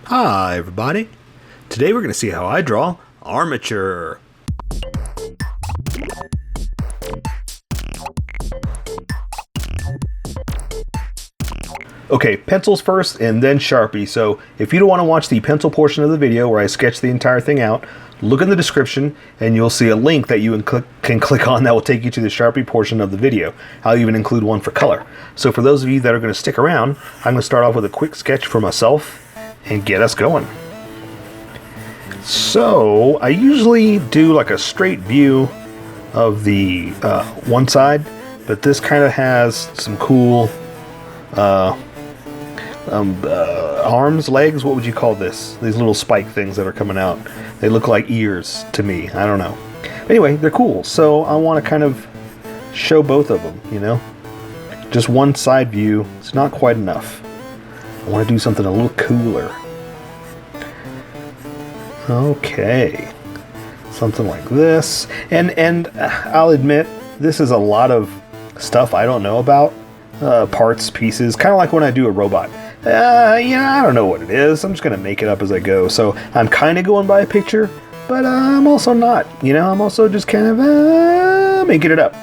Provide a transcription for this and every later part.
Hi everybody! Today we're going to see how I draw armature. Okay, pencils first and then Sharpie. So if you don't want to watch the pencil portion of the video where I sketch the entire thing out, look in the description and you'll see a link that you can click on that will take you to the Sharpie portion of the video. I'll even include one for color. So for those of you that are going to stick around, I'm going to start off with a quick sketch for myself and get us going. So I usually do like a straight view of the one side, but this kind of has some cool arms, legs, what would you call this? These little spike things that are coming out. They look like ears to me. I don't know. Anyway, they're cool. So I want to kind of show both of them, you know? Just one side view. It's not quite enough. I want to do something a little cooler. Okay. Something like this. And I'll admit, this is a lot of stuff I don't know about. Parts, pieces, kind of like when I do a robot. I don't know what it is. I'm just going to make it up as I go. So I'm kind of going by a picture, but I'm also not. I'm also just kind of making it up,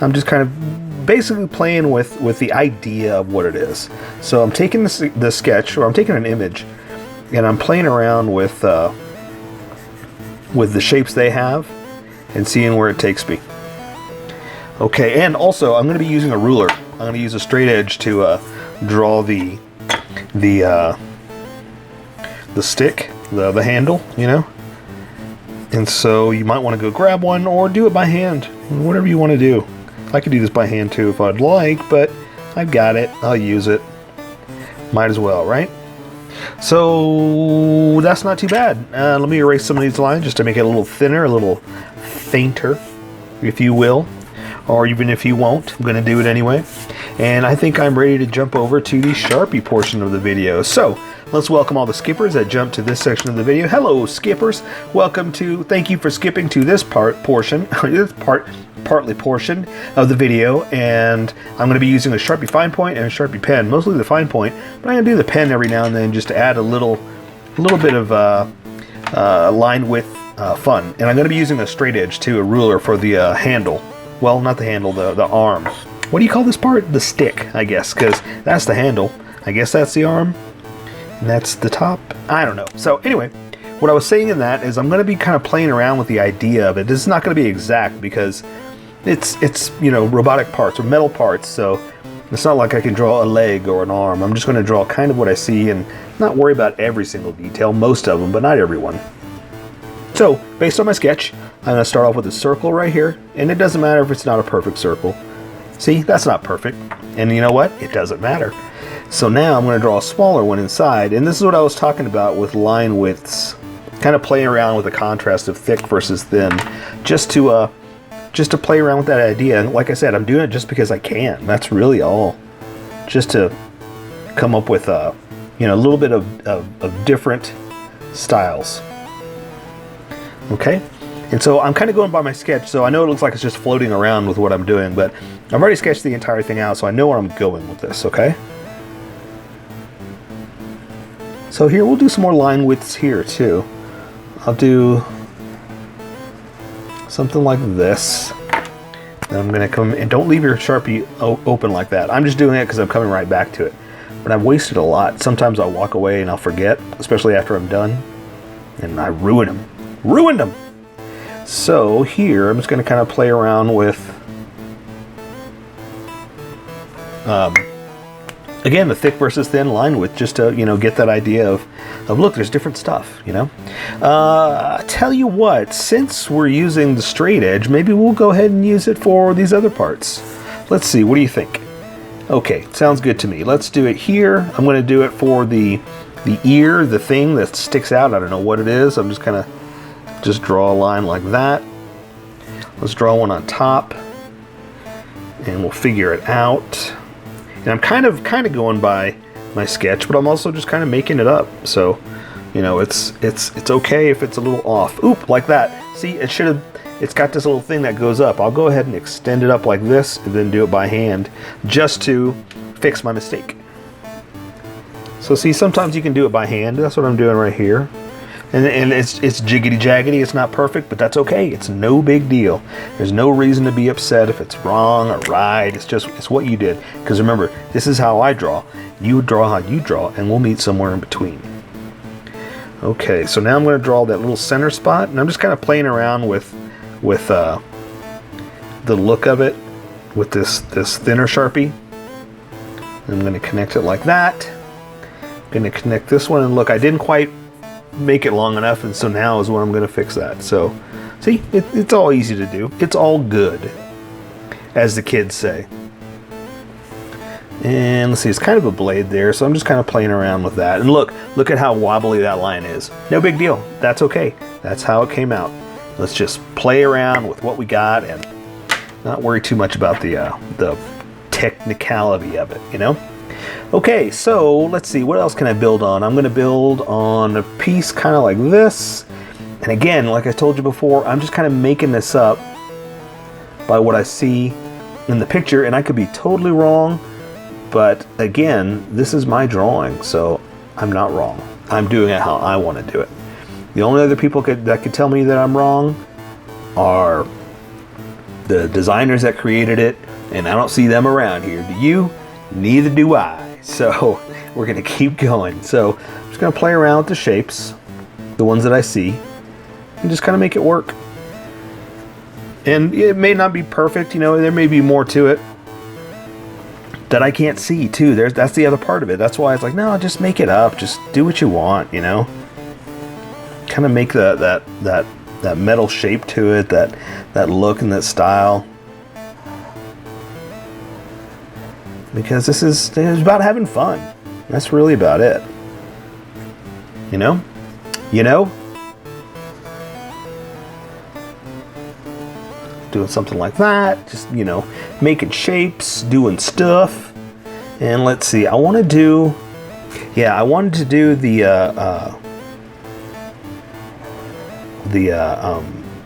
I'm just kind of basically playing with the idea of what it is. So I'm taking the sketch, or I'm taking an image, and I'm playing around with the shapes they have and seeing where it takes me. Okay, and also I'm going to be using a ruler. I'm going to use a straight edge to draw the stick, the handle, And so you might want to go grab one or do it by hand, whatever you want to do. I could do this by hand too if I'd like, but I've got it. I'll use it. Might as well, right? So that's not too bad. Let me erase some of these lines just to make it a little thinner, a little fainter, if you will. Or even if you won't, I'm going to do it anyway. And I think I'm ready to jump over to the Sharpie portion of the video. So let's welcome all the skippers that jumped to this section of the video. Hello, skippers. Thank you for skipping to this portion of the video. And I'm going to be using a Sharpie fine point and a Sharpie pen, mostly the fine point, but I'm going to do the pen every now and then just to add a little bit of line width fun. And I'm going to be using a straight edge too, a ruler for the handle. Well, not the handle, the arm. What do you call this part? The stick, I guess, because that's the handle. I guess that's the arm, and that's the top. I don't know. So anyway, what I was saying in that is I'm going to be kind of playing around with the idea of it. This is not going to be exact because it's robotic parts or metal parts, so it's not like I can draw a leg or an arm. I'm just going to draw kind of what I see and not worry about every single detail, most of them, but not every one. So, based on my sketch, I'm going to start off with a circle right here, and it doesn't matter if it's not a perfect circle. See, that's not perfect, and you know what? It doesn't matter. So now I'm going to draw a smaller one inside, and this is what I was talking about with line widths, kind of playing around with the contrast of thick versus thin, just to play around with that idea. And like I said, I'm doing it just because I can. That's really all, just to come up with a little bit of different styles. Okay, and so I'm kind of going by my sketch, so I know it looks like it's just floating around with what I'm doing, but I've already sketched the entire thing out, so I know where I'm going with this, okay? So here, we'll do some more line widths here, too. I'll do something like this. Then I'm going to come, and don't leave your Sharpie open like that. I'm just doing it because I'm coming right back to it. But I've wasted a lot. Sometimes I'll walk away and I'll forget, especially after I'm done, and I ruin them. Ruined them. So here I'm just going to kind of play around with again the thick versus thin line width, just to get that idea of look, there's different stuff. Tell you what, since we're using the straight edge, maybe we'll go ahead and use it for these other parts. Let's see, what do you think? Okay, sounds good to me. Let's do it here. I'm going to do it for the ear, the thing that sticks out. I don't know what it is. I'm just kind of draw a line like that. Let's draw one on top, and we'll figure it out. And I'm kind of going by my sketch, but I'm also just kind of making it up. So, it's okay if it's a little off. Oop, like that. See, it's got this little thing that goes up. I'll go ahead and extend it up like this, and then do it by hand, just to fix my mistake. So see, sometimes you can do it by hand. That's what I'm doing right here. And it's jiggity jaggedy. It's not perfect, but that's okay. It's no big deal. There's no reason to be upset if it's wrong or right. It's what you did. Because remember, this is how I draw. You draw how you draw, and we'll meet somewhere in between. Okay, so now I'm going to draw that little center spot, and I'm just kind of playing around with the look of it with this thinner Sharpie. I'm going to connect it like that. I'm going to connect this one, and look, I didn't quite make it long enough, and so now is when I'm going to fix that. So see, it's all easy to do. It's all good, as the kids say. And let's see, it's kind of a blade there, so I'm just kind of playing around with that. And look at how wobbly that line is. No big deal. That's okay. That's how it came out. Let's just play around with what we got and not worry too much about the technicality of it, you know? Okay, so let's see, what else can I build on? I'm going to build on a piece kind of like this. And again, like I told you before, I'm just kind of making this up by what I see in the picture, and I could be totally wrong, but again, this is my drawing, so I'm not wrong. I'm doing it how I want to do it. The only other people that could tell me that I'm wrong are the designers that created it, and I don't see them around here. Do you? Neither do I. So we're going to keep going. So I'm just going to play around with the shapes, the ones that I see, and just kind of make it work. And it may not be perfect, you know, there may be more to it that I can't see too. That's the other part of it. That's why it's like, no, just make it up. Just do what you want, you know. Kind of make that metal shape to it, that look and that style. Because this is about having fun. That's really about it. You know? You know? Doing something like that. Just, you know, making shapes, doing stuff. And let's see, I wanted to do the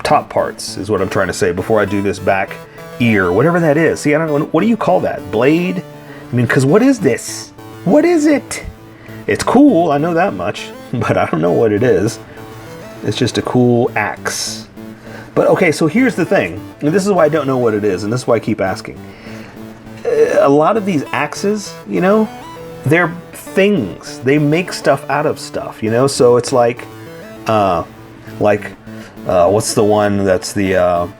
top parts is what I'm trying to say before I do this back ear, whatever that is. See, I don't know, what do you call that? Blade? I mean, because what is this? What is it? It's cool, I know that much, but I don't know what it is. It's just a cool axe. But okay, so here's the thing, and this is why I don't know what it is, and this is why I keep asking. A lot of these axes, you know, they're things. They make stuff out of stuff, you know? So it's like what's the one that's the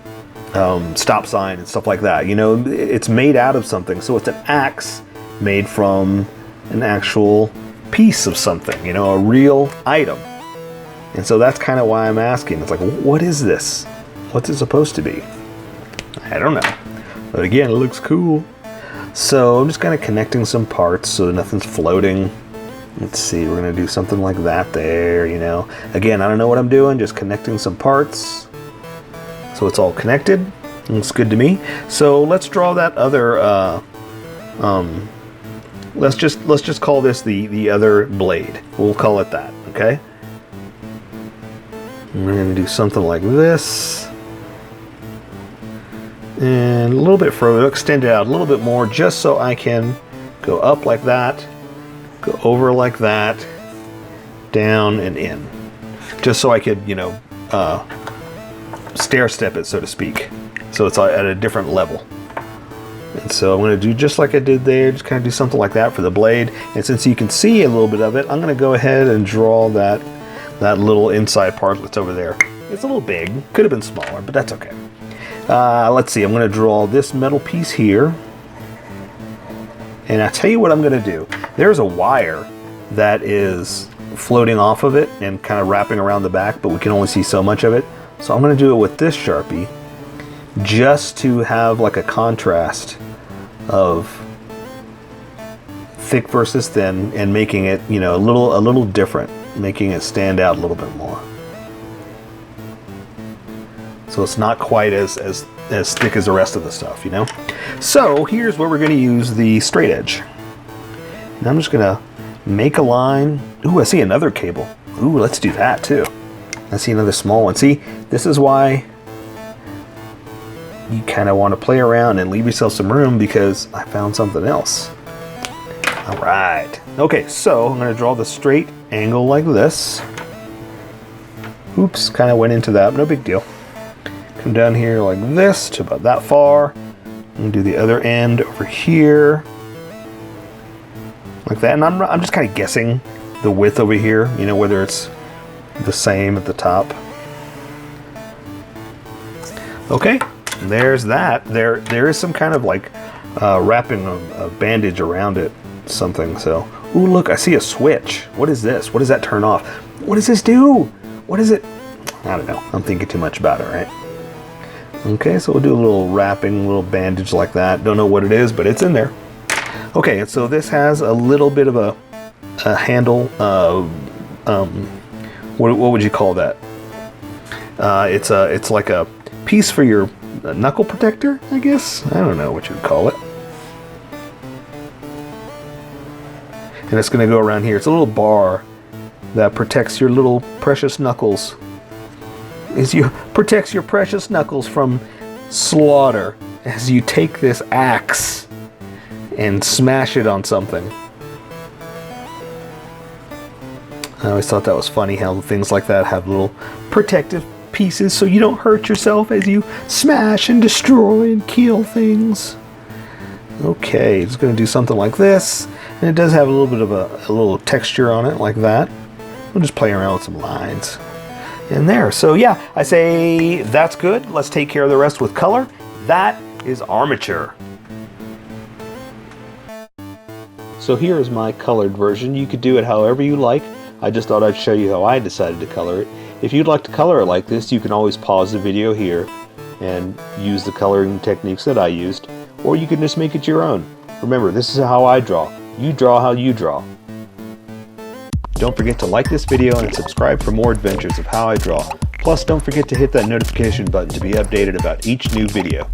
stop sign and stuff like that, you know? It's made out of something, so it's an axe made from an actual piece of something, you know, a real item. And so that's kind of why I'm asking. It's like, what is this? What's it supposed to be? I don't know. But again, it looks cool. So I'm just kind of connecting some parts so nothing's floating. Let's see, we're going to do something like that there, you know. Again, I don't know what I'm doing, just connecting some parts. So it's all connected. Looks good to me. So let's draw that other, let's just call this the other blade. We'll call it that, okay? And we're going to do something like this. And a little bit further, extend it out a little bit more just so I can go up like that, go over like that, down and in. Just so I could, you know, stair step it, so to speak. So it's at a different level. And so I'm going to do just like I did there, just kind of do something like that for the blade. And since you can see a little bit of it, I'm going to go ahead and draw that little inside part that's over there. It's a little big, could have been smaller, but that's okay. Let's see, I'm going to draw this metal piece here. And I'll tell you what I'm going to do. There's a wire that is floating off of it and kind of wrapping around the back, but we can only see so much of it. So I'm going to do it with this Sharpie just to have like a contrast of thick versus thin and making it, you know, a little different, making it stand out a little bit more. So it's not quite as thick as the rest of the stuff, you know? So here's where we're going to use the straight edge. And I'm just going to make a line. Ooh, I see another cable. Ooh, let's do that too. I see another small one. See, this is why you kind of want to play around and leave yourself some room, because I found something else. All right. Okay, so I'm going to draw the straight angle like this. Oops, kind of went into that, no big deal. Come down here like this to about that far. And do the other end over here. Like that. And I'm just kind of guessing the width over here, you know, whether it's the same at the top. Okay, there's that. There is some kind of like wrapping a bandage around it, something. So, ooh, look, I see a switch. What is this? What does that turn off? What does this do? What is it? I don't know. I'm thinking too much about it, right? Okay, so we'll do a little wrapping, a little bandage like that. Don't know what it is, but it's in there. Okay, and so this has a little bit of a handle. What would you call that? It's like a piece for your knuckle protector, I guess. I don't know what you'd call it. And it's going to go around here. It's a little bar that protects your little precious knuckles. Protects your precious knuckles from slaughter as you take this axe and smash it on something. I always thought that was funny how things like that have little protective pieces so you don't hurt yourself as you smash and destroy and kill things. Okay, it's going to do something like this, and it does have a little bit of a little texture on it like that. We'll just play around with some lines in there. So yeah, I say that's good. Let's take care of the rest with color. That is armature. So here is my colored version. You could do it however you like. I just thought I'd show you how I decided to color it. If you'd like to color it like this, you can always pause the video here and use the coloring techniques that I used, or you can just make it your own. Remember, this is how I draw. You draw how you draw. Don't forget to like this video and subscribe for more adventures of how I draw. Plus, don't forget to hit that notification button to be updated about each new video.